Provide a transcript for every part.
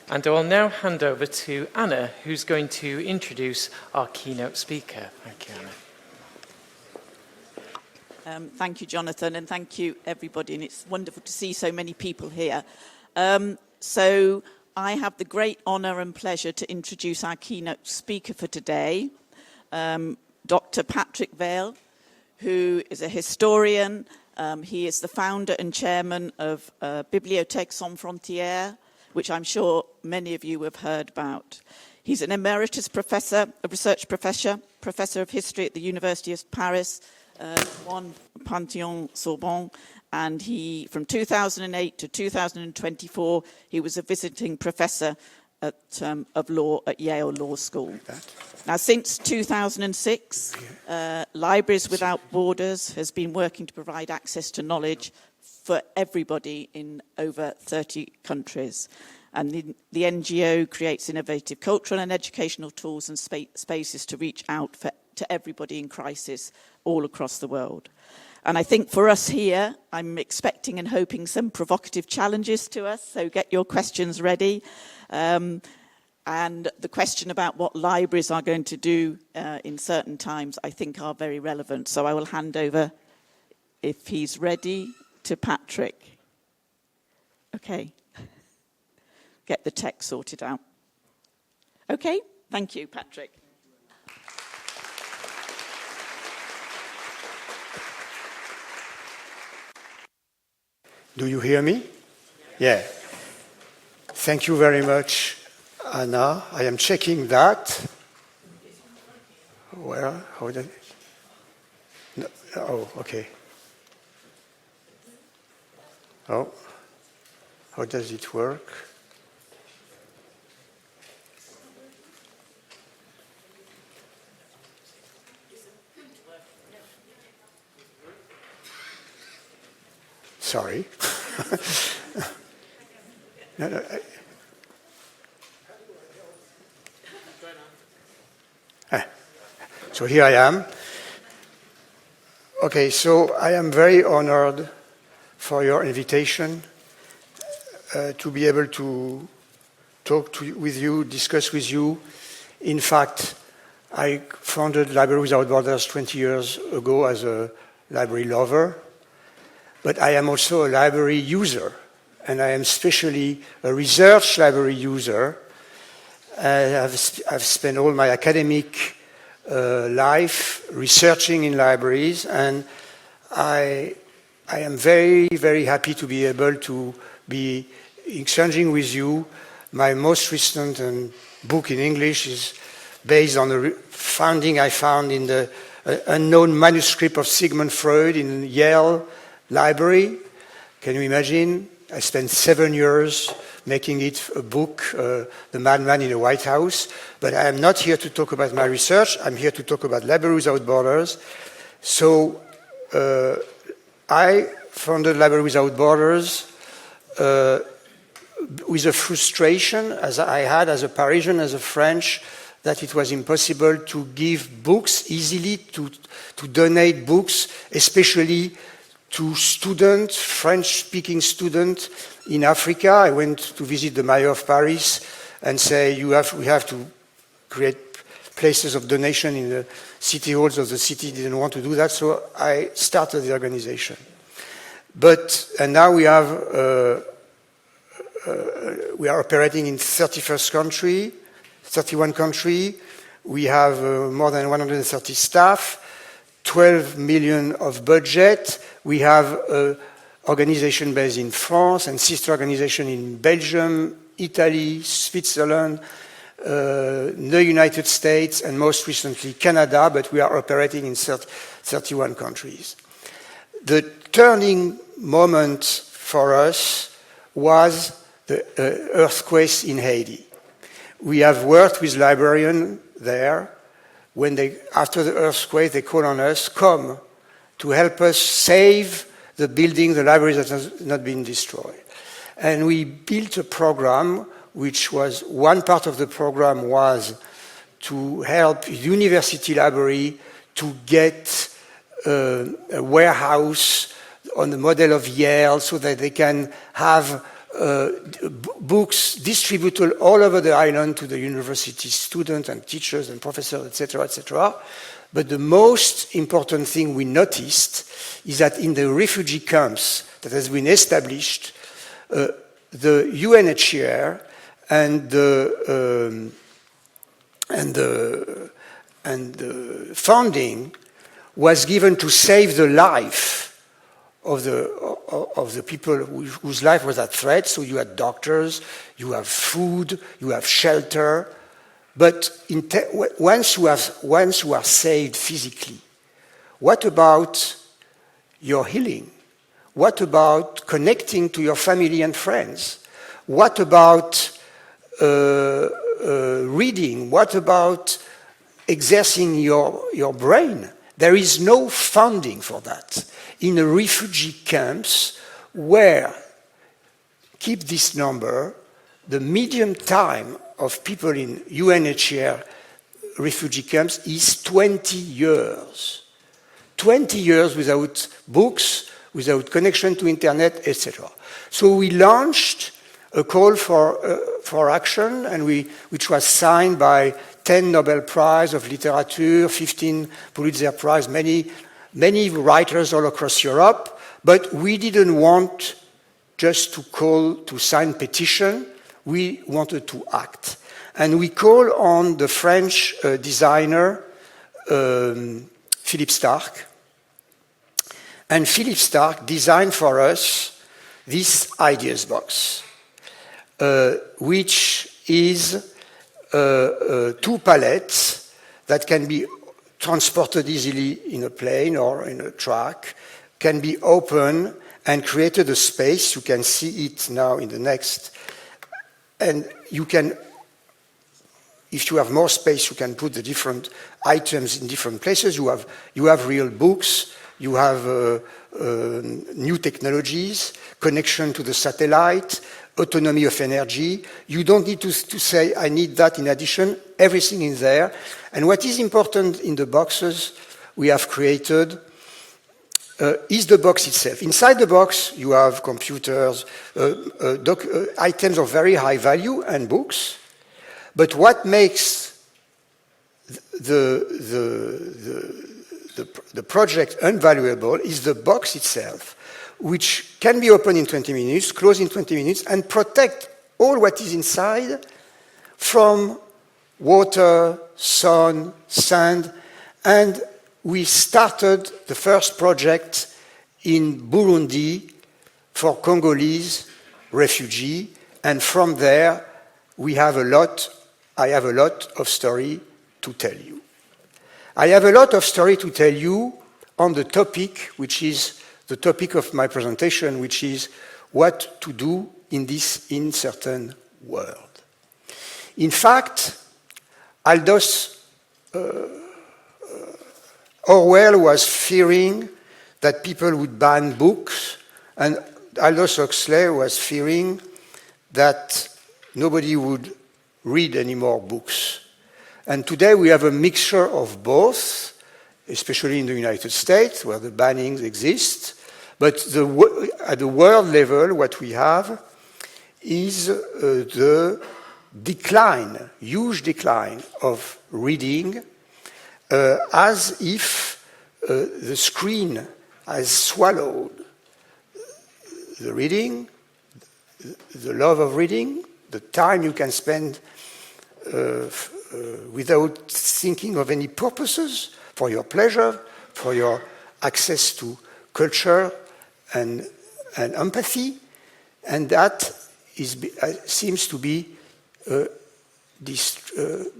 And I will now hand over to Anna, who's going to introduce our keynote speaker. Thank you, Anna. Thank you, Jonathan, and thank you, everybody. And it's wonderful to see so many people here. So I have the great honour and pleasure to introduce our keynote speaker for today, Dr. Patrick Weil, who is a historian. He is the founder and chairman of Bibliothèque Sans Frontières, which I'm sure many of you have heard about. He's an emeritus professor, a research professor of history at the University of Paris, one Panthéon-Sorbonne, and he, from 2008 to 2024, he was a visiting professor of law at Yale Law School. Now, since 2006, Libraries Without Borders has been working to provide access to knowledge for everybody in over 30 countries. And the NGO creates innovative cultural and educational tools and spaces to reach out to everybody in crisis all across the world. And I think for us here, I'm expecting and hoping some provocative challenges to us, so get your questions ready. And the question about what libraries are going to do in certain times, I think are very relevant. So I will hand over, if he's ready, to Patrick. Okay. Get the tech sorted out. Okay, thank you, Patrick. Do you hear me? Yeah. Thank you very much, Anna. I am checking that. Where? How did? No. Oh, okay. Oh, how does it work? Sorry. No, so here I am. Okay, so I am very honored for your invitation to be able to talk with you, discuss with you. In fact, I founded Libraries Without Borders 20 years ago as a library lover, but I am also a library user, and I am especially a research library user. I've spent all my academic life researching in libraries, and I am very, very happy to be able to be exchanging with you. My most recent book in English is based on the finding I found in the unknown manuscript of Sigmund Freud in Yale Library. Can you imagine? I spent 7 years making it a book, The Madman in the White House. But I am not here to talk about my research. I'm here to talk about Libraries Without Borders. So I founded Libraries Without Borders with a frustration, as I had as a Parisian, as a French, that it was impossible to give books easily, to donate books, especially to students, French-speaking students in Africa. I went to visit the mayor of Paris and say, we have to create places of donation in the city halls of the city. Didn't want to do that, so I started the organization. And now we are operating in 31 countries. We have more than 130 staff, 12 million of budget. We have an organization based in France and sister organization in Belgium, Italy, Switzerland, the United States, and most recently Canada, but we are operating in 31 countries. The turning moment for us was the earthquakes in Haiti. We have worked with librarians there. After the earthquake, they called on us, come to help us save the building, the library that has not been destroyed. And we built a program, which was, one part of the program was to help university library to get a warehouse on the model of Yale so that they can have books distributed all over the island to the university students and teachers and professors, etc., etc. But the most important thing we noticed is that in the refugee camps that has been established, the UNHCR and the funding was given to save the life of the people whose life was at threat. So you had doctors, you have food, you have shelter. But once you are saved physically, what about your healing? What about connecting to your family and friends? What about reading? What about exerting your brain? There is no funding for that. In the refugee camps, where, keep this number, the median time of people in UNHCR refugee camps is 20 years. 20 years without books, without connection to internet, etc. So we launched a call for action, and which was signed by 10 Nobel Prize of Literature, 15 Pulitzer Prize, many writers all across Europe. But we didn't want just to call to sign petition. We wanted to act. And we called on the French designer, Philippe Starck. And Philippe Starck designed for us this ideas box, which is 2 pallets that can be transported easily in a plane or in a truck, can be open and created a space. You can see it now in the next. And you can, if you have more space, you can put the different items in different places. You have real books, you have new technologies, connection to the satellite, autonomy of energy. You don't need to say, I need that in addition. Everything is there. And what is important in the boxes we have created is the box itself. Inside the box, you have computers, items of very high value, and books. But what makes the project invaluable is the box itself, which can be opened in 20 minutes, closed in 20 minutes, and protect all what is inside from water, sun, sand. And we started the first project in Burundi for Congolese refugees, and from there I have a lot of story to tell you. I have a lot of story to tell you on the topic, which is the topic of my presentation, which is what to do in this uncertain world. In fact, Orwell was fearing that people would ban books, and Aldous Huxley was fearing that nobody would read any more books. And today we have a mixture of both, especially in the United States, where the bannings exist. But at the world level, what we have is the decline, huge decline of reading, as if the screen has swallowed the reading, the love of reading, the time you can spend without thinking of any purposes, for your pleasure, for your access to culture and empathy, and that seems to be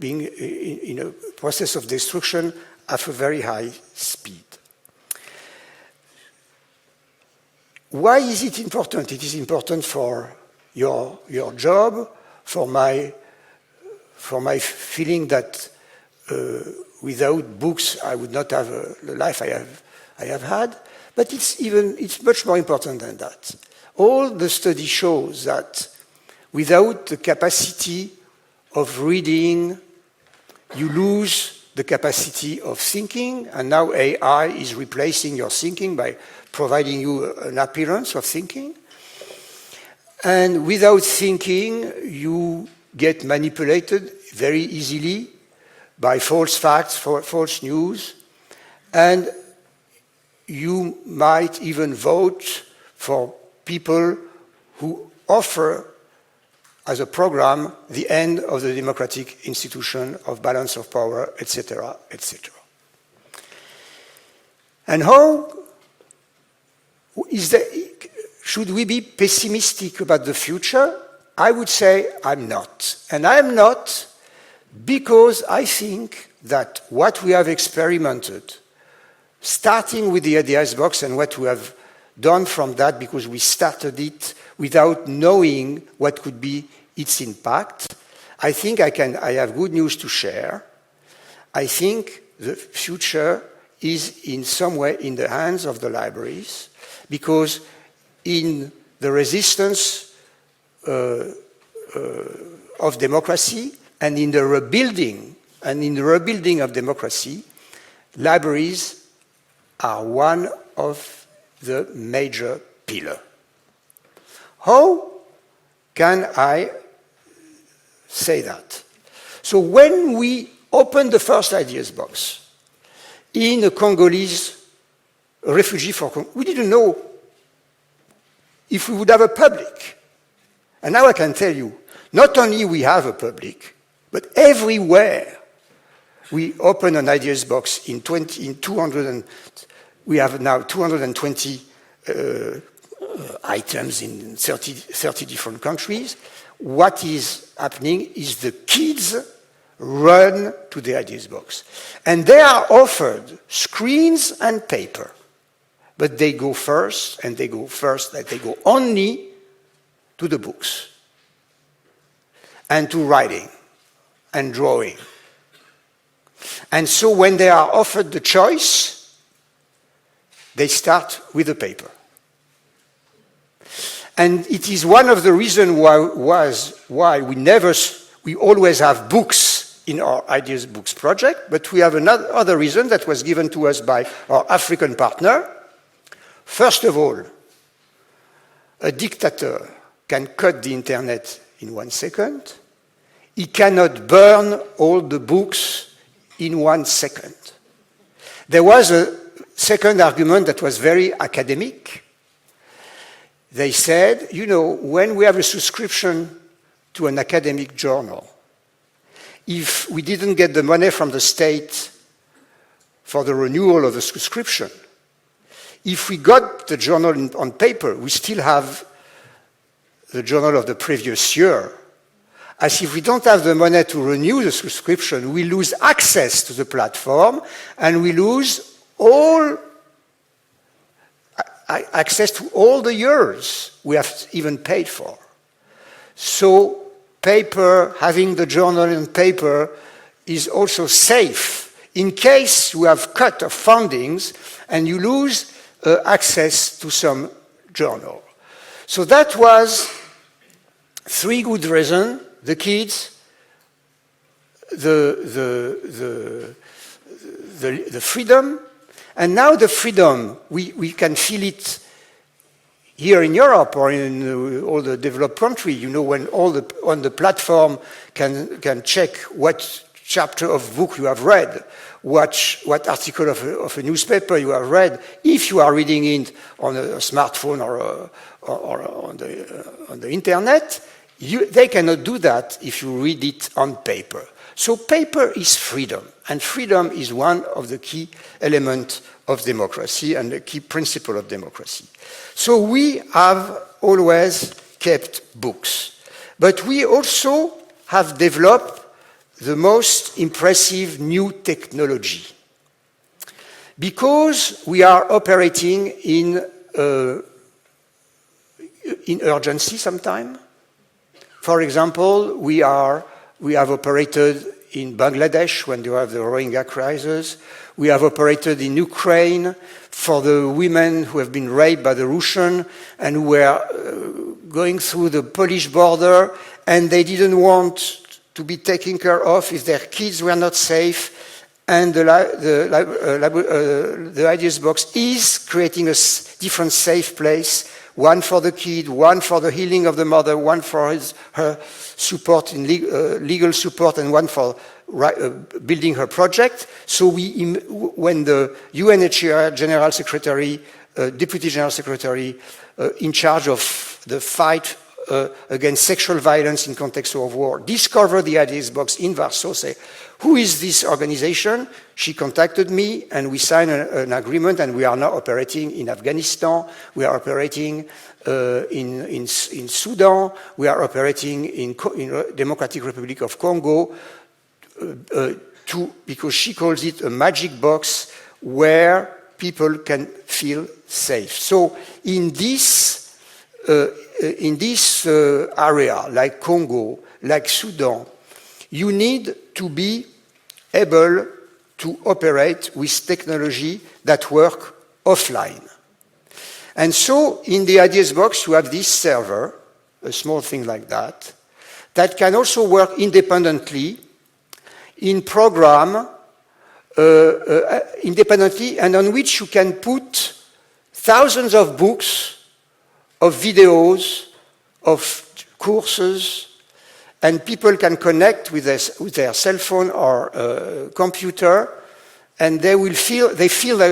being in a process of destruction at a very high speed. Why is it important? It is important for your job, for my feeling that without books I would not have the life I have had. But it's much more important than that. All the study shows that without the capacity of reading, you lose the capacity of thinking, and now AI is replacing your thinking by providing you an appearance of thinking. And without thinking, you get manipulated very easily by false facts, false news, and you might even vote for people who offer as a program the end of the democratic institution of balance of power, etc., etc. And how is should we be pessimistic about the future? I would say I'm not. And I'm not because I think that what we have experimented, starting with the ideas box and what we have done from that, because we started it without knowing what could be its impact, I think I have good news to share. I think the future is in some way in the hands of the libraries, because in the resistance of democracy and in the rebuilding of democracy, libraries are one of the major pillars. How can I say that? So when we opened the first ideas box in a Congolese refugee for Congo, we didn't know if we would have a public. And now I can tell you, not only we have a public, but everywhere we open an ideas box we have now 220 items in 30 different countries. What is happening is the kids run to the ideas box. And they are offered screens and paper. But they go first, and they go only to the books and to writing and drawing. And so when they are offered the choice, they start with the paper. And it is one of the reasons why we always have books in our Ideas Books project, but we have another reason that was given to us by our African partner. First of all, a dictator can cut the internet in 1 second. He cannot burn all the books in 1 second. There was a second argument that was very academic. They said, you know, when we have a subscription to an academic journal, if we didn't get the money from the state for the renewal of the subscription, if we got the journal on paper, we still have the journal of the previous year. As if we don't have the money to renew the subscription, we lose access to the platform and we lose all access to all the years we have even paid for. So paper, having the journal in paper is also safe in case you have cut of fundings and you lose access to some journal. So that was 3 good reasons: the kids, the freedom, and now the freedom, we can feel it here in Europe or in all the developed countries. You know, when on the platform can check what chapter of book you have read, what article of a newspaper you have read, if you are reading it on a smartphone or on the internet. They cannot do that if you read it on paper. So paper is freedom, and freedom is one of the key elements of democracy and the key principle of democracy. So we have always kept books, but we also have developed the most impressive new technology, because we are operating in urgency sometimes. For example, we have operated in Bangladesh when you have the Rohingya crisis. We have operated in Ukraine for the women who have been raped by the Russian and who were going through the Polish border, and they didn't want to be taken care of if their kids were not safe. And the Ideas Box is creating a different safe place one for the kid, one for the healing of the mother, one for her support in legal support, and one for building her project. So when the UNHCR General Secretary, Deputy General Secretary in charge of the fight against sexual violence in context of war, discovered the ideas box in Warsaw, say, who is this organization? She contacted me, and we signed an agreement, and we are now operating in Afghanistan, we are operating in Sudan, we are operating in Democratic Republic of Congo, because she calls it a magic box where people can feel safe. So in this area, like Congo, like Sudan, you need to be able to operate with technology that work offline. And so in the ideas box, you have this server, a small thing like that can also work independently in program independently, and on which you can put thousands of books, of videos, of courses, and people can connect with their cell phone or computer, and they feel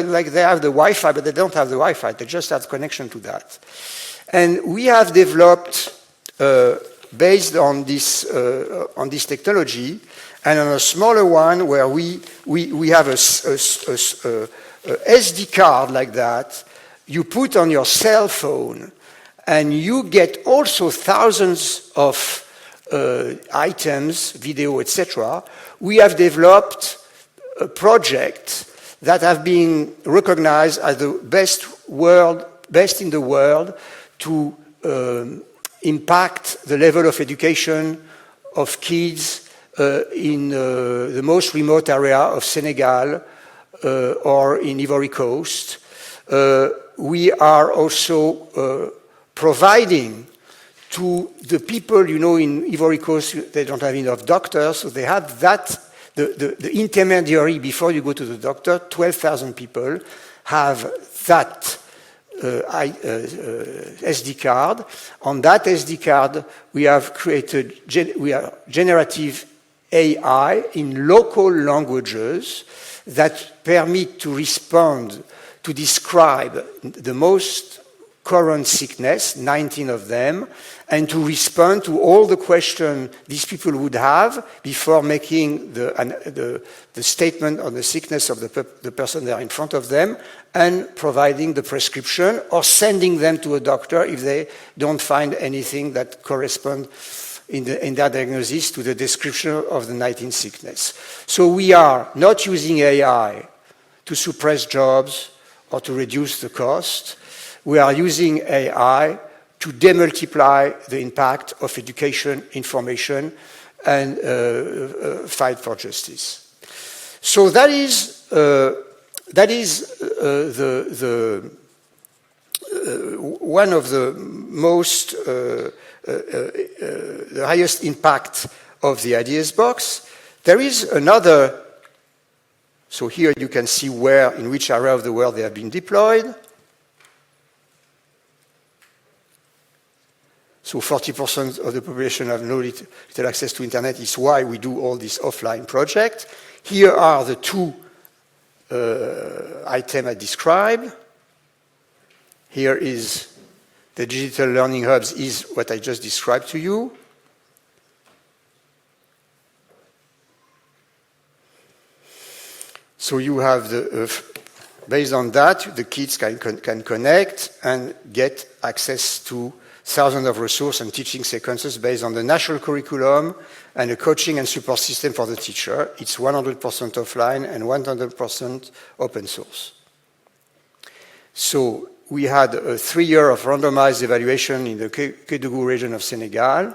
like they have the Wi-Fi, but they don't have the Wi-Fi, they just have connection to that. And we have developed, based on this technology, and on a smaller one where we have a SD card like that, you put on your cell phone, and you get also thousands of items, video, etc. We have developed a project that have been recognized as the best in the world to impact the level of education of kids in the most remote area of Senegal or in Ivory Coast. We are also providing to the people, in Ivory Coast, they don't have enough doctors, so they have that, the intermediary before you go to the doctor, 12,000 people have that SD card. On that SD card, we have created generative AI in local languages that permit to respond, to describe the most current sickness, 19 of them, and to respond to all the questions these people would have before making the statement on the sickness of the person there in front of them, and providing the prescription or sending them to a doctor if they don't find anything that corresponds in their diagnosis to the description of the 19 sickness. So we are not using AI to suppress jobs or to reduce the cost. We are using AI to demultiply the impact of education, information, and fight for justice. So that is one of the most the highest impact of the ideas box. There is another. So here you can see in which area of the world they have been deployed. So 40% of the population have no little access to internet. Is why we do all this offline project. Here are the two items I described. Here is the digital learning hubs, is what I just described to you. So you have based on that, the kids can connect and get access to thousands of resources and teaching sequences based on the national curriculum and a coaching and support system for the teacher. It's 100% offline and 100% open source. So we had a 3 year of randomized evaluation in the Kédougou region of Senegal,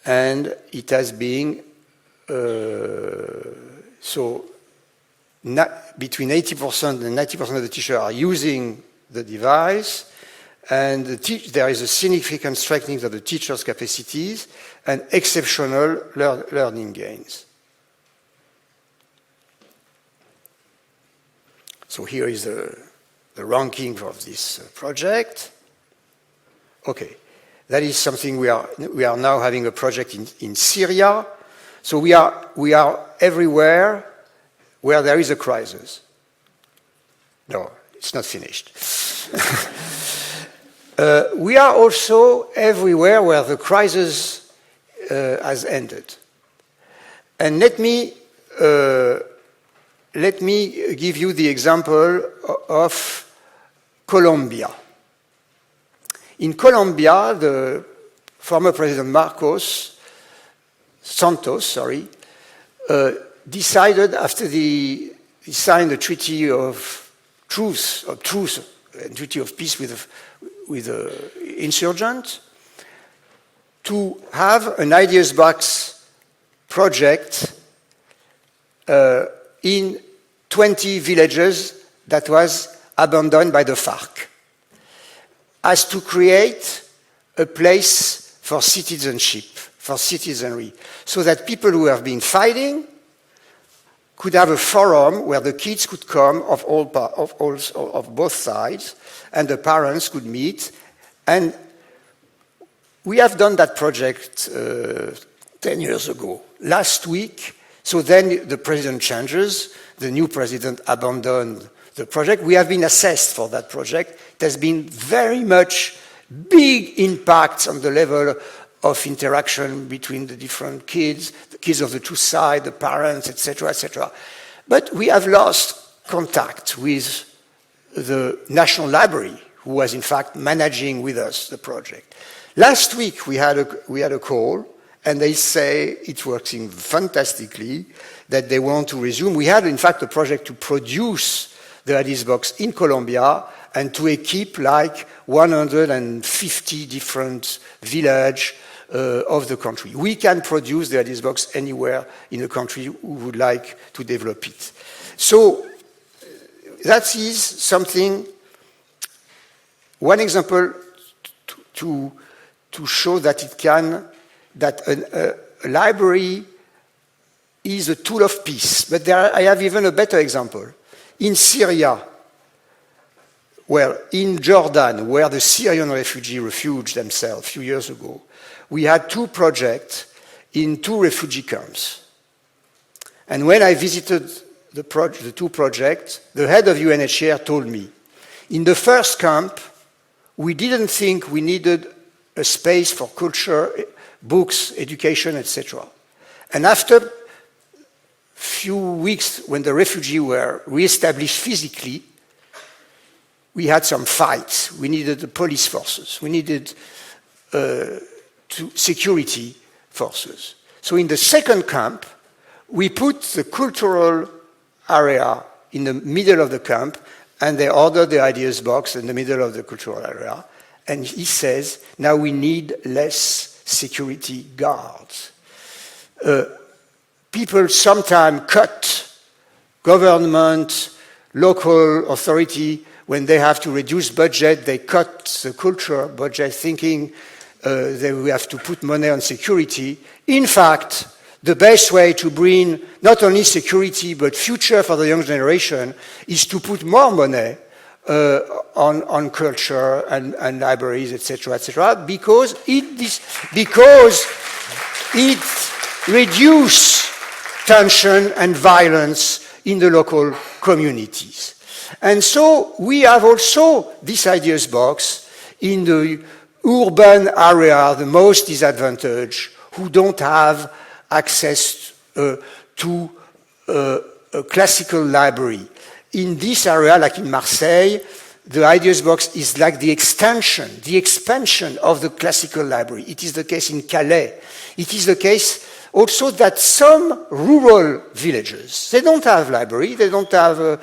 and it has been between 80% and 90% of the teachers are using the device, and there is a significant strengthening of the teachers' capacities and exceptional learning gains. So here is a the ranking of this project. Okay, that is something we are now having a project in Syria. So we are everywhere where there is a crisis. No, it's not finished. We are also everywhere where the crisis has ended. And let me give you the example of Colombia. In Colombia, the former President Santos, decided after he signed the Treaty of Truce, Treaty of Peace with the insurgent, to have an Ideas Box project in 20 villages that was abandoned by the FARC, as to create a place for citizenship, for citizenry, so that people who have been fighting could have a forum where the kids could come of both sides, and the parents could meet. And we have done that project 10 years ago. Last week, so then the president changes, the new president abandoned the project. We have been assessed for that project. It has been very much big impacts on the level of interaction between the different kids, the kids of the two sides, the parents, etc., etc. But we have lost contact with the National Library, who was in fact managing with us the project. Last week we had a call, and they say it's working fantastically, that they want to resume. We had in fact a project to produce the Ideas Box in Colombia and to equip like 150 different villages of the country. We can produce the Ideas Box anywhere in the country who would like to develop it. So that is something, one example to show that a library is a tool of peace. But I have even a better example. In Syria, in Jordan, where the Syrian refugees refugied themselves a few years ago, we had two projects in two refugee camps. And when I visited the two projects, the head of UNHCR told me, in the first camp, we didn't think we needed a space for culture, books, education, etc. And after few weeks, when the refugees were re-established physically, we had some fights. We needed the police forces. We needed security forces. So in the second camp, we put the cultural area in the middle of the camp, and they ordered the Ideas Box in the middle of the cultural area. And he says, now we need less security guards. People sometimes cut government, local authority, when they have to reduce budget, they cut the culture budget thinking they will have to put money on security. In fact, the best way to bring not only security but future for the young generation is to put more money on culture and libraries, etc., because it reduces tension and violence in the local communities. And so we have also this Ideas Box in the urban area, the most disadvantaged, who don't have access to a classical library. In this area, like in Marseille, the Ideas Box is like the expansion of the classical library. It is the case in Calais. It is the case also that some rural villages, they don't have library, they don't have a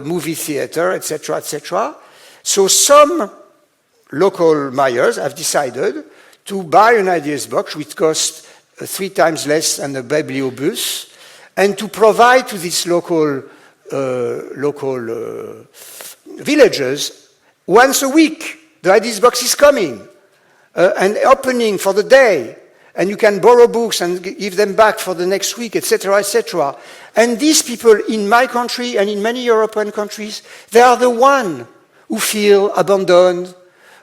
movie theater, etc., etc. So some local mayors have decided to buy an Ideas Box which costs 3 times less than a bibliobus, and to provide to these local villages once a week. The Ideas Box is coming and opening for the day, and you can borrow books and give them back for the next week, etc., etc. And these people in my country and in many European countries, they are the ones who feel abandoned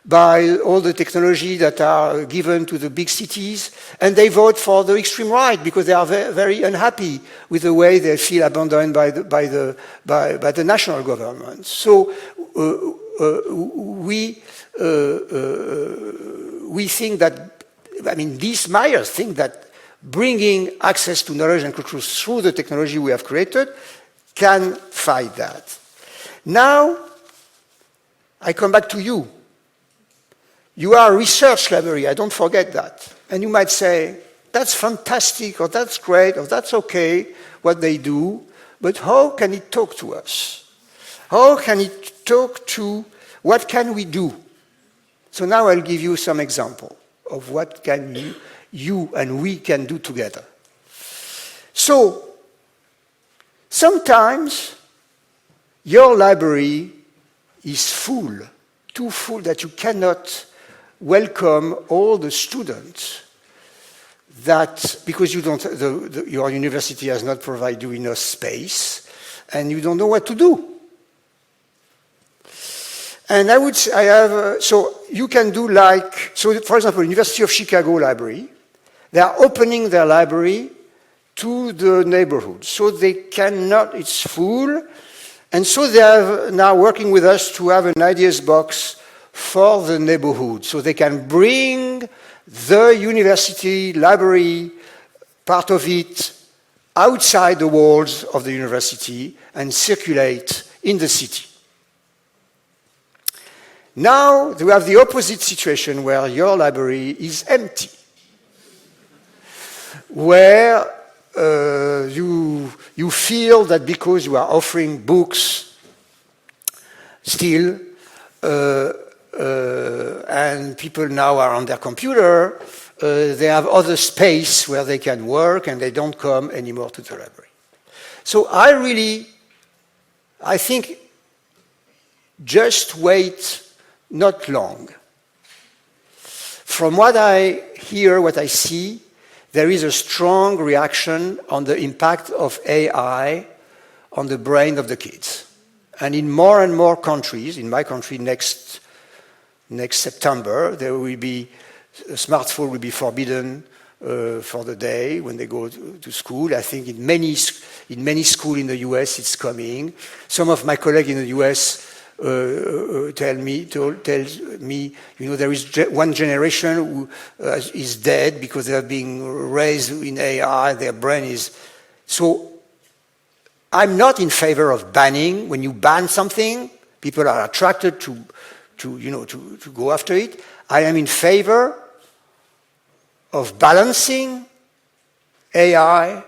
by all the technology that are given to the big cities, and they vote for the extreme right because they are very, very unhappy with the way they feel abandoned by the national government. So we think that, I mean, these Myers think that bringing access to knowledge and culture through the technology we have created can fight that. Now, I come back to you. You are a research library, I don't forget that. And you might say, that's fantastic, or that's great, or that's okay, what they do, but how can it talk to us? How can it talk to, what can we do? So now I'll give you some example of what can you and we can do together. So, sometimes your library is full, too full that you cannot welcome all the students that, because you don't, your university has not provided you enough space, and you don't know what to do. And I would say, so you can do like, so for example, University of Chicago Library, they are opening their library to the neighborhood. So they cannot, it's full, and so they are now working with us to have an ideas box for the neighborhood, so they can bring the university library, part of it, outside the walls of the university and circulate in the city. Now we have the opposite situation where your library is empty, where you feel that because you are offering books still, and people now are on their computer, they have other space where they can work and they don't come anymore to the library. So I think just wait not long. From what I hear, what I see, there is a strong reaction on the impact of AI on the brain of the kids. And in more and more countries, in my country next September, there will be, a smartphone will be forbidden for the day when they go to school. I think in many schools in the US it's coming. Some of my colleagues in the US tells me, you know, there is one generation who is dead because they are being raised in AI, their brain is... So I'm not in favor of banning. When you ban something, people are attracted to go after it. I am in favor of balancing AI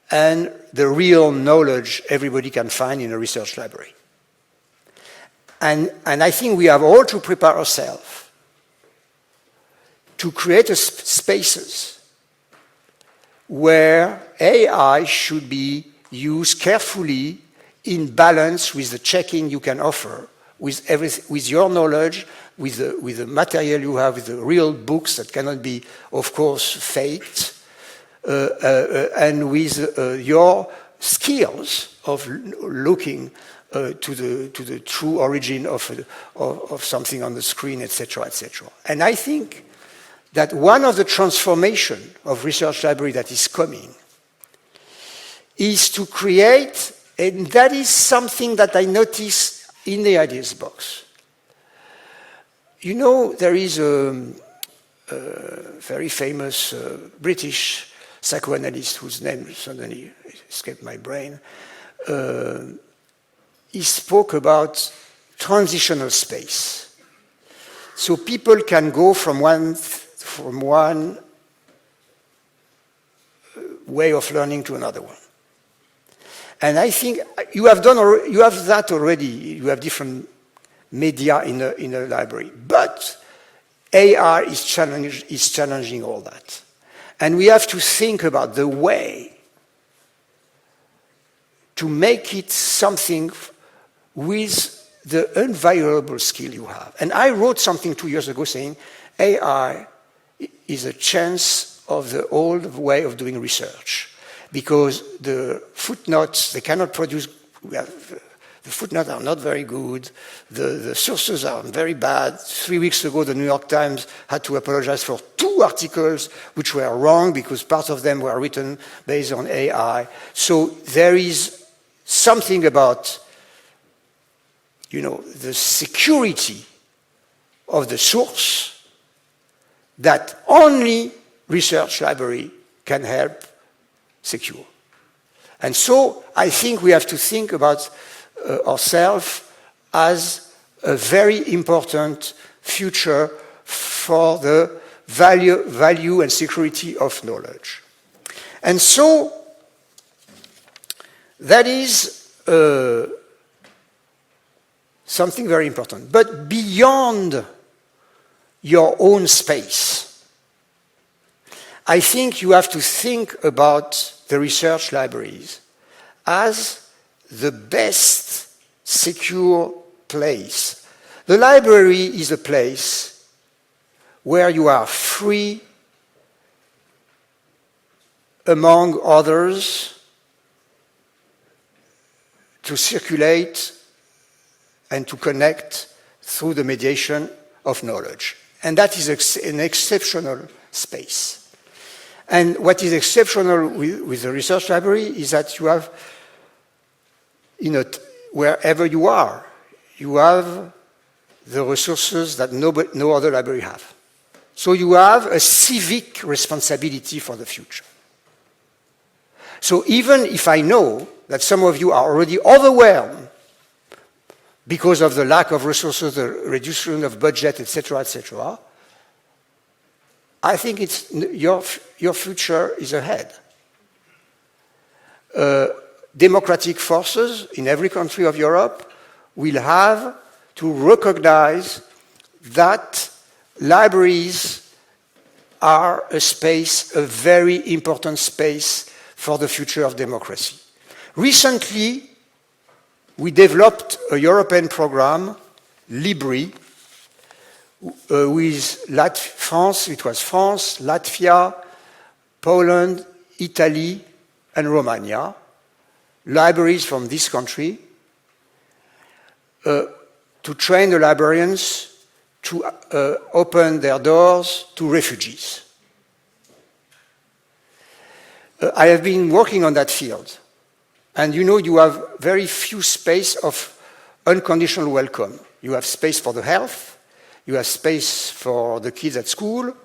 and the real knowledge everybody can find in a research library. And I think we have all to prepare ourselves to create spaces where AI should be used carefully in balance with the checking you can offer, with your knowledge, with the material you have, with the real books that cannot be, of course, faked, and with your skills of looking to the true origin of something on the screen, etc., etc. And I think that one of the transformation of research library that is coming is to create, and that is something that I notice in the ideas box. You know, there is a very famous British psychoanalyst whose name suddenly escaped my brain. He spoke about transitional space. So people can go from one way of learning to another one. And I think you have that already. You have different media in a library. But AI is challenging all that. And we have to think about the way to make it something with the invaluable skill you have. And I wrote something 2 years ago saying AI is a chance of the old way of doing research, because the footnotes, they cannot produce The footnotes are not very good. The sources are very bad. 3 weeks ago, the New York Times had to apologize for 2 articles which were wrong because part of them were written based on AI. So there is something about, the security of the source that only research library can help secure. And so I think we have to think about ourselves as a very important future for the value and security of knowledge. And so that is something very important. But beyond your own space, I think you have to think about the research libraries as the best secure place. The library is a place where you are free, among others, to circulate and to connect through the mediation of knowledge. And that is an exceptional space. And what is exceptional with the research library is that you have, wherever you are, you have the resources that no other library have. So you have a civic responsibility for the future. So even if I know that some of you are already overwhelmed because of the lack of resources, the reduction of budget, etc., I think it's your future is ahead. Democratic forces in every country of Europe will have to recognize that libraries are a space, a very important space for the future of democracy. Recently, we developed a European program, LIBER, with France, it was France, Latvia, Poland, Italy, and Romania, libraries from this country, to train the librarians to open their doors to refugees. I have been working on that field. And you have very few space of unconditional welcome. You have space for the health, you have space for the kids at school,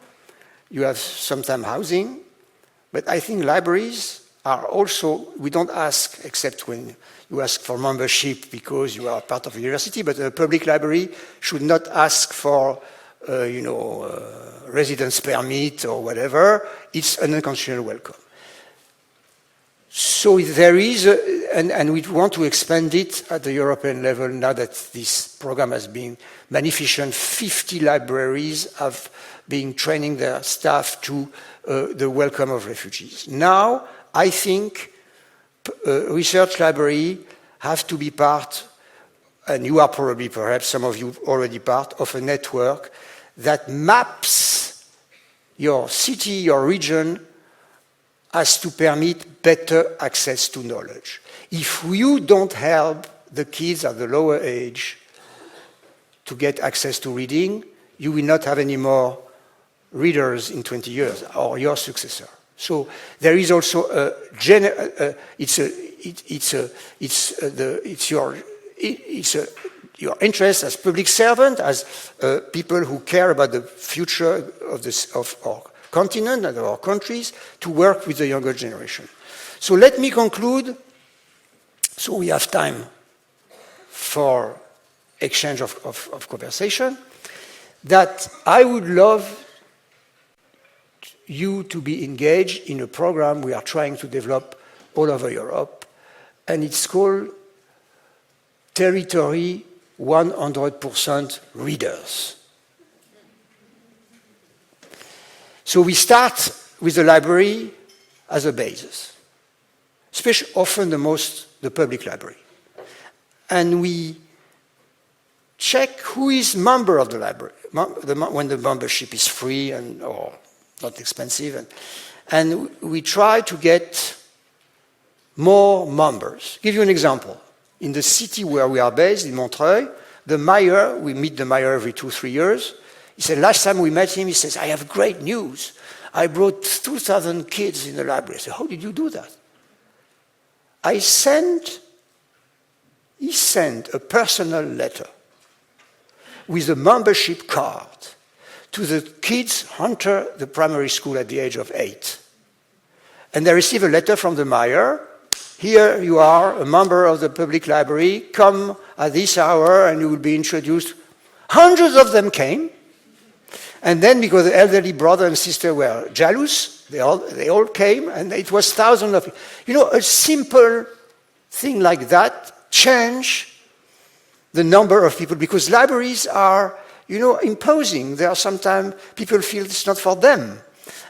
you have sometimes housing, but I think libraries are also, we don't ask, except when you ask for membership because you are part of a university, but a public library should not ask for, residence permit or whatever. It's an unconditional welcome. So there is, and we want to expand it at the European level now that this program has been magnificent. 50 libraries have been training their staff to the welcome of refugees. Now, I think research library have to be part, and you are probably, perhaps some of you already part of a network that maps your city, your region, as to permit better access to knowledge. If you don't help the kids at the lower age to get access to reading, you will not have any more readers in 20 years, or your successor. So there is also your interest as public servant, as people who care about the future of our continent and our countries, to work with the younger generation. So let me conclude, so we have time for exchange of conversation, that I would love you to be engaged in a program we are trying to develop all over Europe, and it's called Territory 100% Readers. So we start with the library as a basis, especially often the public library. And we check who is member of the library, when the membership is free or not expensive. And we try to get more members. Give you an example. in the city where we are based, in Montreuil, the mayor, we meet the mayor every 2-3 years. He said, last time we met him, he says, I have great news. I brought 2,000 kids in the library. I said, how did you do that? He sent a personal letter with a membership card to the kids who enter the primary school at the age of 8. And they receive a letter from the mayor. Here you are, a member of the public library. Come at this hour and you will be introduced. Hundreds of them came. And then, because the elderly brother and sister were jealous, they all came, and it was thousands of people. You know, a simple thing like that change the number of people, because libraries are, you know, imposing. There are sometimes people feel it's not for them.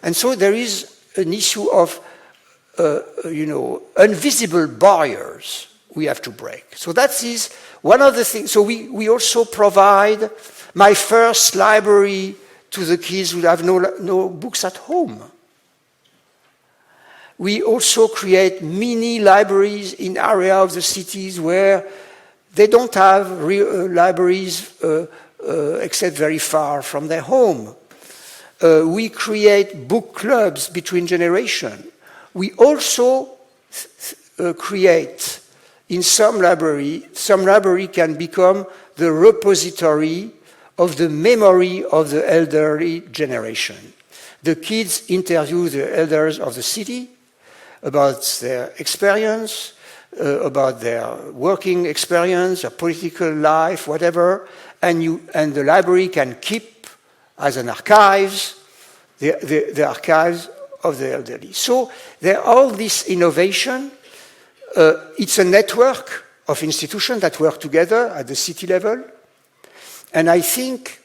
And so there is an issue of, you know, invisible barriers we have to break. So that is one of the things. So we also provide my first library to the kids who have no books at home. We also create mini libraries in areas of the cities where they don't have real libraries except very far from their home. We create book clubs between generations. We also create in some library can become the repository of the memory of the elderly generation. The kids interview the elders of the city about their experience, about their working experience, their political life, whatever, and the library can keep as an archives the archives of the elderly. So there are all this innovation. It's a network of institutions that work together at the city level. And I think,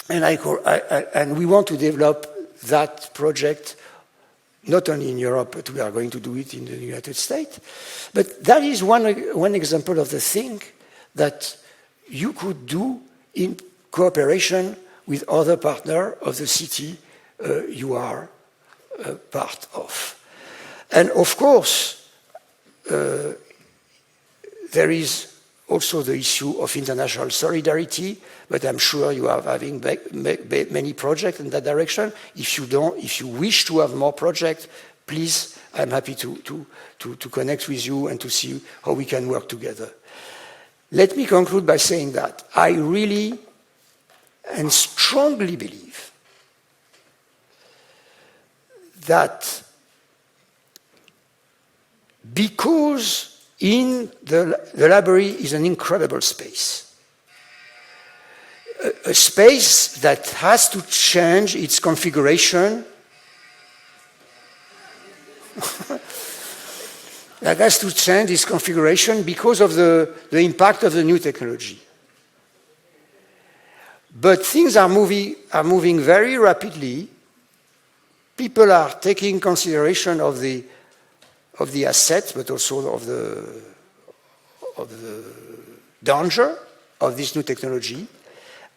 and we want to develop that project not only in Europe, but we are going to do it in the United States. But that is one example of the thing that you could do in cooperation with other partners of the city you are part of. And of course, there is also the issue of international solidarity, but I'm sure you are having many projects in that direction. If you wish to have more projects, please, I'm happy to connect with you and to see how we can work together. Let me conclude by saying that I really and strongly believe that because the library is an incredible space, a space that has to change its configuration, that has to change its configuration because of the impact of the new technology. But things are moving very rapidly. People are taking consideration of the assets, but also of the danger of this new technology,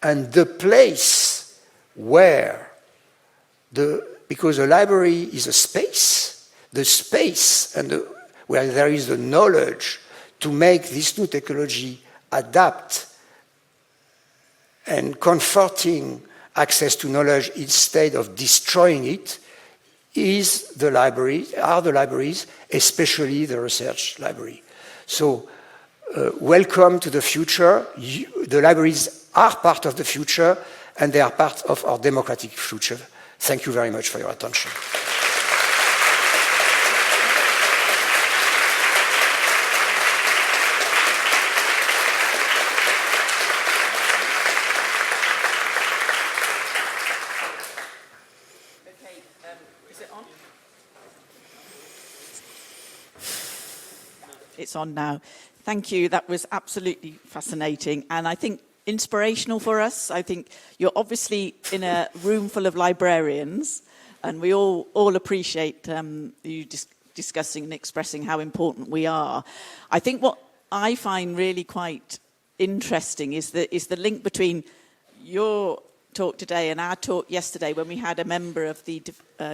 and the place where because a library is a space, the space and where there is the knowledge to make this new technology adapt and comforting access to knowledge instead of destroying it, are the libraries, especially the research library. So, welcome to the future. The libraries are part of the future, and they are part of our democratic future. Thank you very much for your attention. It's on now. Thank you. That was absolutely fascinating, and I think inspirational for us. I think you're obviously in a room full of librarians, and we all appreciate you discussing and expressing how important we are. I think what I find really quite interesting is the link between your talk today and our talk yesterday when we had a member of the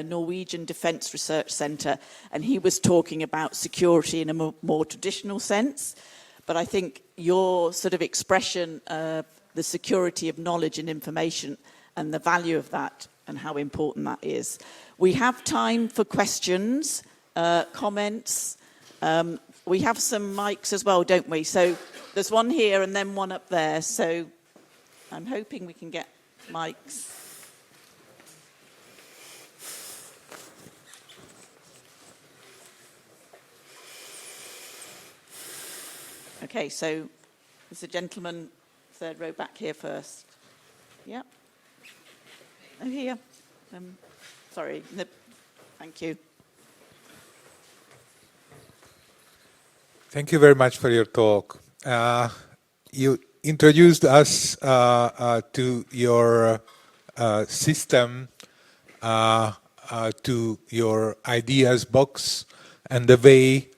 Norwegian Defence Research Centre, and he was talking about security in a more traditional sense, But I think your sort of expression of the security of knowledge and information and the value of that and how important that is. We have time for questions, comments. We have some mics as well, don't we? So there's one here and then one up there. So I'm hoping we can get mics. Okay, so there's a gentleman, third row back here first. Yeah. Oh, here. Sorry. No, thank you. Thank you very much for your talk. You introduced us to your system, to your ideas box, and the way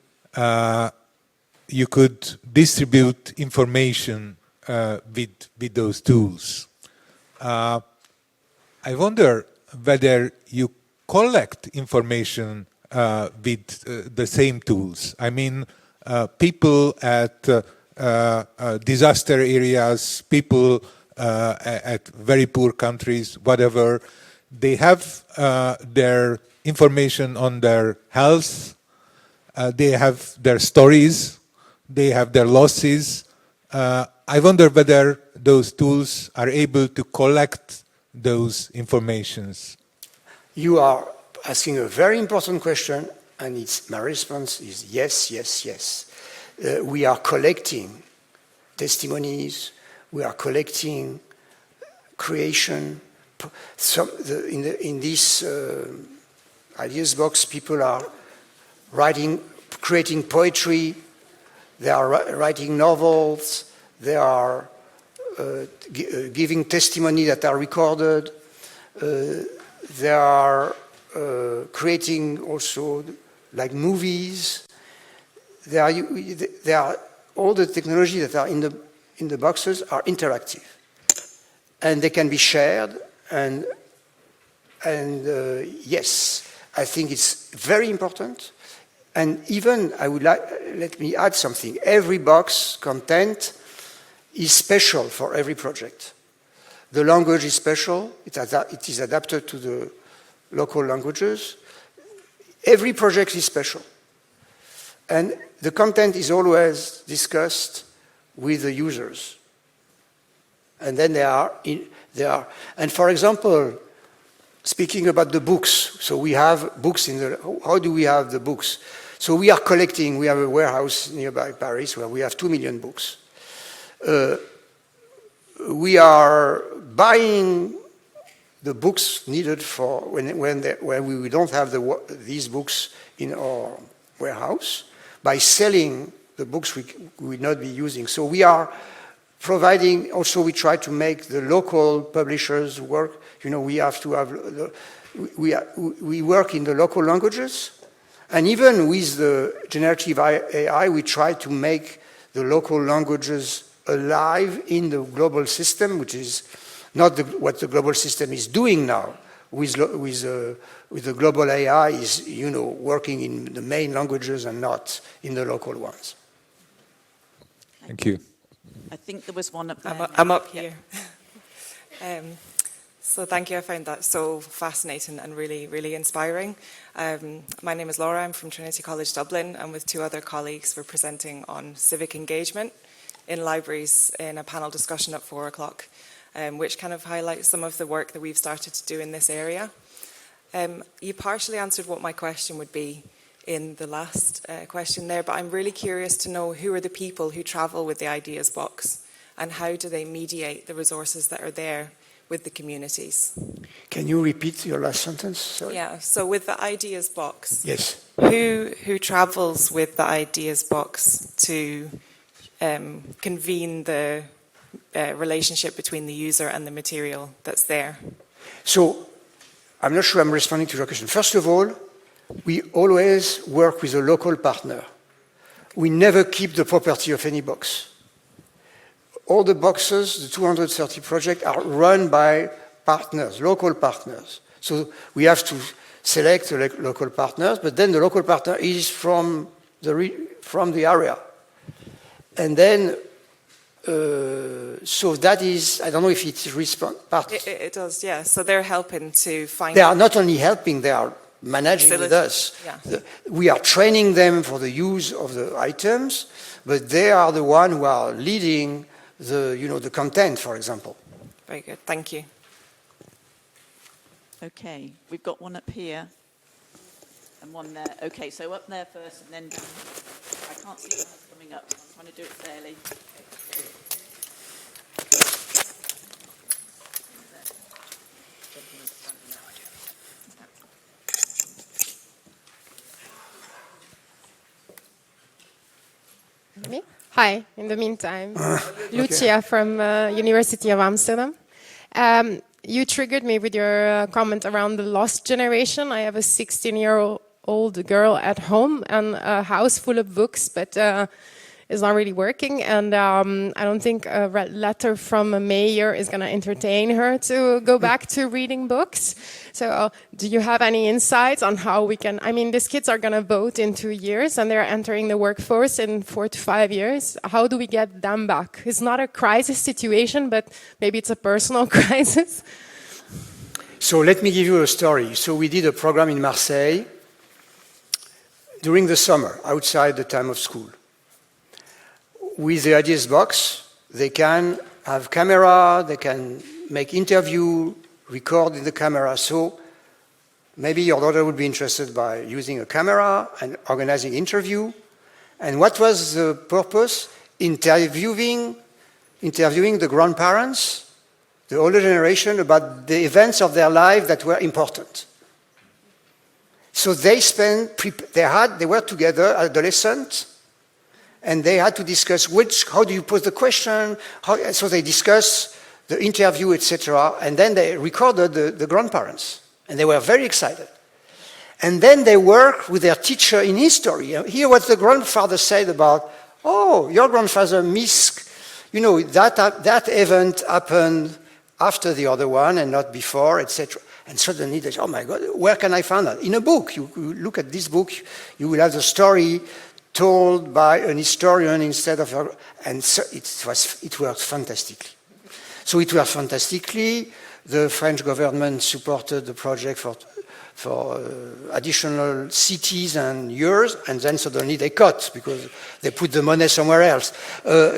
you could distribute information with those tools. I wonder whether you collect information with the same tools. I mean, people at disaster areas, people at very poor countries, whatever, they have their information on their health, they have their stories, they have their losses. I wonder whether those tools are able to collect those informations. You are asking a very important question, and my response is yes, yes, yes. We are collecting testimonies, we are collecting creation. In this ideas box, people are creating poetry, they are writing novels, they are giving testimony that are recorded, they are creating also like movies. They are all the technology that are in the boxes are interactive, and they can be shared. And yes, I think it's very important. And even let me add something. Every box content is special for every project. The language is special. It is adapted to the local languages. Every project is special. And the content is always discussed with the users. And then and for example, speaking about the books, so we have books how do we have the books? So we are collecting, we have a warehouse nearby Paris where we have 2 million books. We are buying the books needed for when we don't have these books in our warehouse, by selling the books we would not be using. So we are providing, also we try to make the local publishers work. You know, we have to have, we work in the local languages, and even with the generative AI, we try to make the local languages alive in the global system, which is not what the global system is doing now. With the global AI is, you know, working in the main languages and not in the local ones. Thank you. I think there was one up there. I'm up here. So thank you. I found that so fascinating and really, really inspiring. My name is Laura. I'm from Trinity College Dublin, and with 2 other colleagues, we're presenting on civic engagement in libraries in a panel discussion at 4 o'clock. Which kind of highlights some of the work that we've started to do in this area. You partially answered what my question would be in the last question there, but I'm really curious to know who are the people who travel with the Ideas Box, and how do they mediate the resources that are there with the communities? Can you repeat your last sentence? Sorry. Yeah, so with the Ideas Box, yes. Who travels with the Ideas Box to convene the relationship between the user and the material that's there? So, I'm not sure I'm responding to your question. First of all, we always work with a local partner. We never keep the property of any box. All the boxes, the 230 projects, are run by partners, local partners. So we have to select the local partners, but then the local partner is from the area. And then, so that is, I don't know if it's part. It does, yeah. So they're helping to find... They are not only helping, they are managing with us. Yeah. We are training them for the use of the items, but they are the one who are leading the, the content, for example. Very good, thank you. Okay, we've got one up here and one there. Okay, so up there first, and then I can't see what's coming up. I'm trying to do it fairly. Me? Hi, in the meantime. Lucia from University of Amsterdam. You triggered me with your comment around the lost generation. I have a 16-year-old girl at home and a house full of books, but it's not really working. And I don't think a letter from a mayor is going to entertain her to go back to reading books. So do you have any insights on how we can... I mean, these kids are going to vote in 2 years and they're entering the workforce in 4 to 5 years. How do we get them back? It's not a crisis situation, but maybe it's a personal crisis. So let me give you a story. So we did a program in Marseille during the summer, outside the time of school. With the Ideas Box, they can have camera, they can make interview, record in the camera. So maybe your daughter would be interested by using a camera and organizing interview. And what was the purpose? Interviewing the grandparents, the older generation, about the events of their life that were important. So they were together, adolescents, and they had to discuss how do you pose the question, so they discussed the interview, etc. And then they recorded the grandparents, and they were very excited. And then they worked with their teacher in history. Hear what the grandfather said about, oh, your grandfather missed, that event happened after the other one and not before, etc. And suddenly they say, oh my God, where can I find that? In a book. You look at this book, you will have the story told by an historian instead of and so it worked fantastically. So it worked fantastically. The French government supported the project for additional cities and years, and then suddenly they cut because they put the money somewhere else.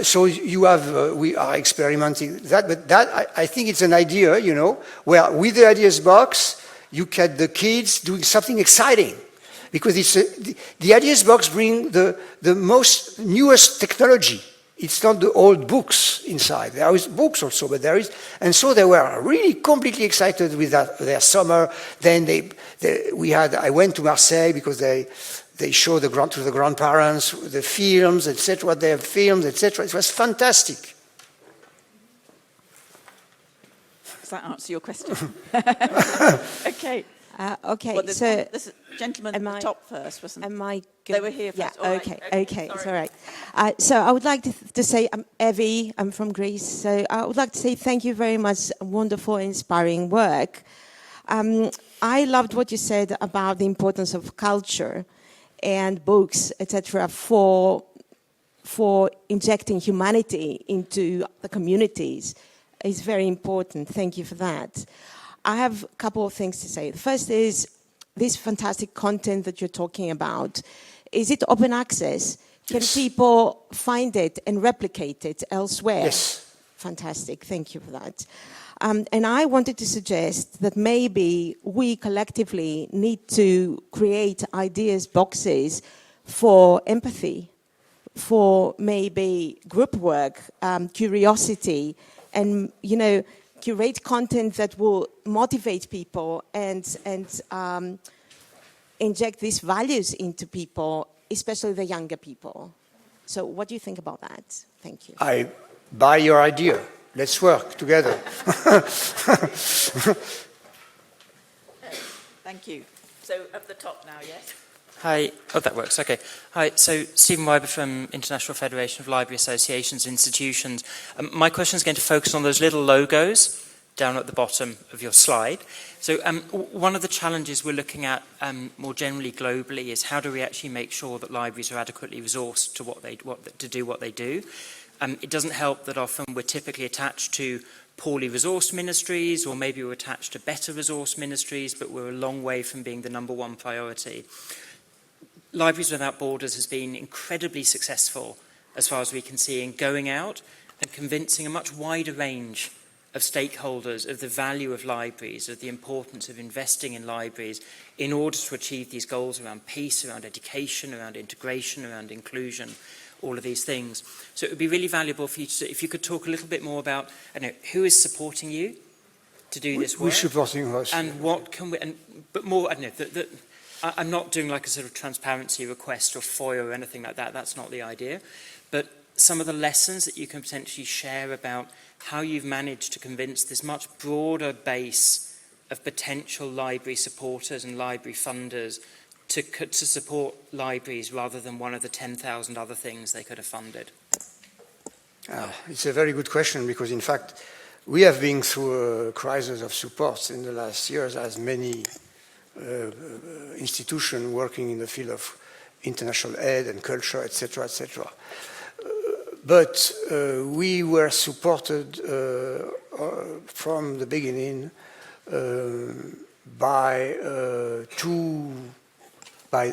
So we are experimenting that, but that I think it's an idea, where with the Ideas Box you get the kids doing something exciting. Because the Ideas Box brings the most newest technology. It's not the old books inside. There is books also, but there is, and so they were really completely excited with their summer. Then I went to Marseille because they showed to the grandparents the films, etc. What they have filmed, etc. It was fantastic. Does that answer your question? Okay. Okay, well, so this gentleman at the top first, wasn't it? am I good? They were here first. Yeah, okay, it's all right. So I would like to say, I'm Evie, I'm from Greece. So I would like to say thank you very much, wonderful, inspiring work. I loved what you said about the importance of culture and books, etc., for injecting humanity into the communities. It's very important. Thank you for that. I have a couple of things to say. The first is this fantastic content that you're talking about. Is it open access? Can people find it and replicate it elsewhere? Yes. Fantastic. Thank you for that. And I wanted to suggest that maybe we collectively need to create ideas boxes for empathy, for maybe group work, curiosity, and, curate content that will motivate people and inject these values into people, especially the younger people. So what do you think about that? Thank you. I buy your idea. Let's work together. Thank you. So up the top now, yes? Hi. Oh, that works. Okay. Hi. So Stephen Weiber from International Federation of Library Associations Institutions. My question is going to focus on those little logos down at the bottom of your slide. So one of the challenges we're looking at more generally globally is how do we actually make sure that libraries are adequately resourced to do what they do. It doesn't help that often we're typically attached to poorly resourced ministries, or maybe we're attached to better resourced ministries, but we're a long way from being the #1 priority. Libraries Without Borders has been incredibly successful, as far as we can see, in going out and convincing a much wider range of stakeholders of the value of libraries, of the importance of investing in libraries in order to achieve these goals around peace, around education, around integration, around inclusion, all of these things. So it would be really valuable for you to, if you could talk a little bit more about, I don't know, who is supporting you to do this work? Who's supporting us? And what can we, but more, I don't know, I'm not doing like a sort of transparency request or FOIA or anything like that, that's not the idea. But some of the lessons that you can potentially share about how you've managed to convince this much broader base of potential library supporters and library funders to support libraries rather than one of the 10,000 other things they could have funded? It's a very good question, because in fact we have been through a crisis of support in the last years, as many institutions working in the field of international aid and culture, etc., etc. But we were supported from the beginning by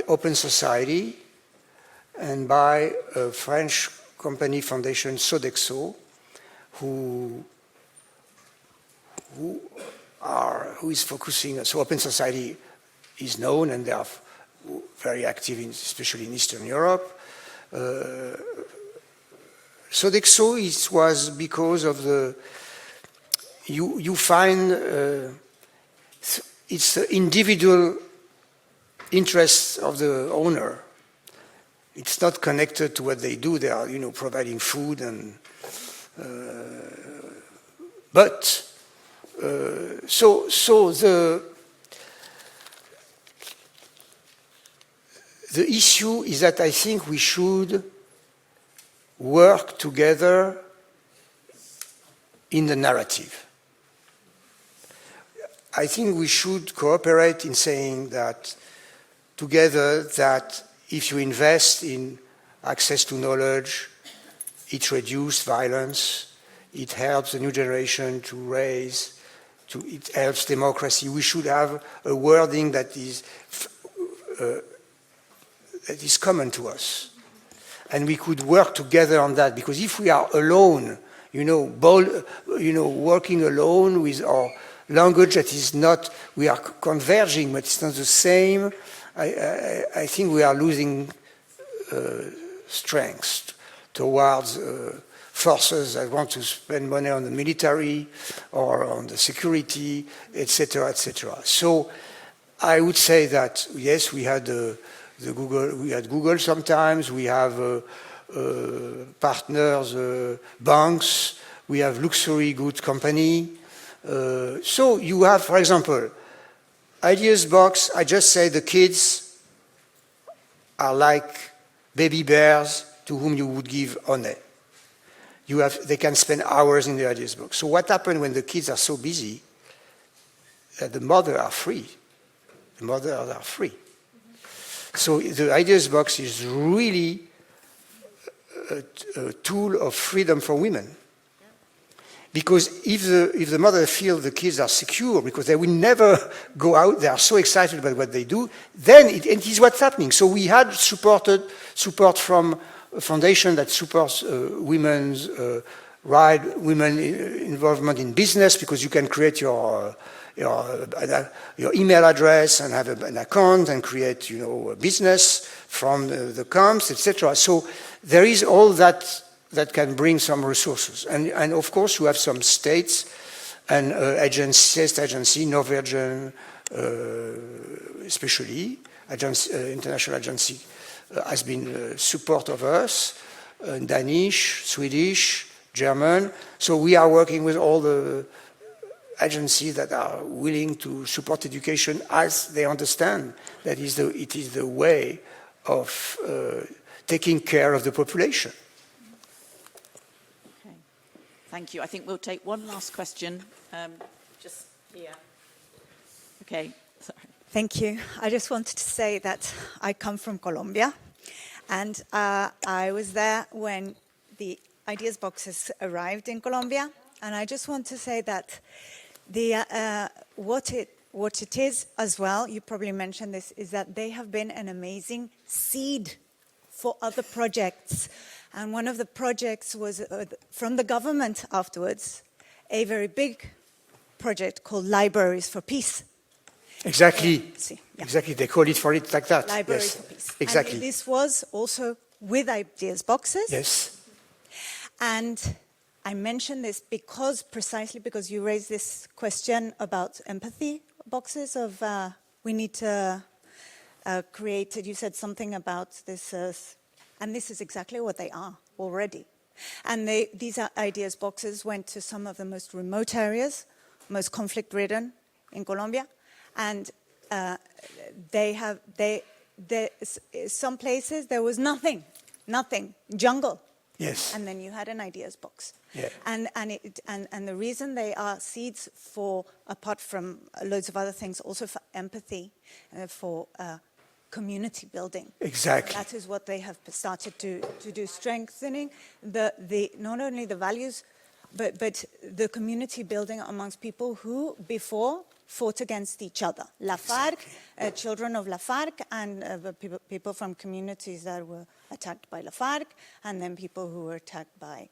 Open Society and by a French company foundation, Sodexo, who is focusing. So Open Society is known, and they are very active, especially in Eastern Europe. Sodexo was because of the, you find it's the individual interests of the owner. It's not connected to what they do. They are, providing food and, so the issue is that I think we should work together in the narrative. I think we should cooperate in saying that together that if you invest in access to knowledge, it reduces violence, it helps the new generation to raise, it helps democracy. We should have a wording that is common to us. And we could work together on that, because if we are alone, working alone with our language that is not, we are converging, but it's not the same, I think we are losing strength towards forces that want to spend money on the military or on the security, etc., etc. So I would say that, yes, we had Google sometimes, we have partners, banks, we have luxury goods company. So you have, for example, Ideas Box. I just say the kids are like baby bears to whom you would give honey. They can spend hours in the Ideas Box. So what happens when the kids are so busy that the mothers are free? The mothers are free. So the Ideas Box is really a tool of freedom for women. Because if the mother feels the kids are secure, because they will never go out, they are so excited about what they do, then it is what's happening. So we had support from a foundation that supports women's women involvement in business, because you can create your email address and have an account and create, a business from the camps, etc. So there is all that can bring some resources. And of course, you have some states and state agency, Norwegian especially, international agency has been support of us, Danish, Swedish, German. So we are working with all the agencies that are willing to support education as they understand that it is the way of taking care of the population. Thank you. I think we'll take one last question. Just here. Okay. Sorry. Thank you. I just wanted to say that I come from Colombia, and I was there when the ideas boxes arrived in Colombia, and I just want to say that what it is as well, you probably mentioned this, is that they have been an amazing seed for other projects. And one of the projects was from the government afterwards, a very big project called Libraries for Peace. Exactly. Yeah. Exactly. They call it for it like that. Libraries Yes. for Peace. Exactly. And this was also with ideas boxes. Yes. And I mention this precisely because you raised this question about empathy boxes of we need to create, you said something about this, and this is exactly what they are already. And these ideas boxes went to some of the most remote areas, most conflict-ridden in Colombia, and some places there was nothing, jungle. Yes. And then you had an ideas box. Yeah. And the reason they are seeds for, apart from loads of other things, also for empathy, for community building. Exactly. That is what they have started to do, strengthening not only the values, but the community building amongst people who before fought against each other. La FARC, children of La FARC, and people from communities that were attacked by La FARC, and then people who were attacked by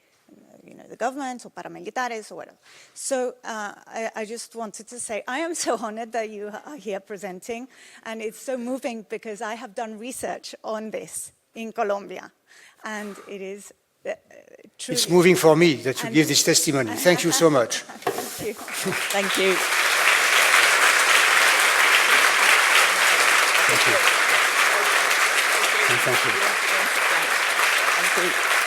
the government or paramilitares or whatever. So I just wanted to say, I am so honored that you are here presenting, and it's so moving because I have done research on this in Colombia, and it is truly... It's moving for me that you give this testimony. Thank you so much. Thank you. Thank you. Thank you. Thank you.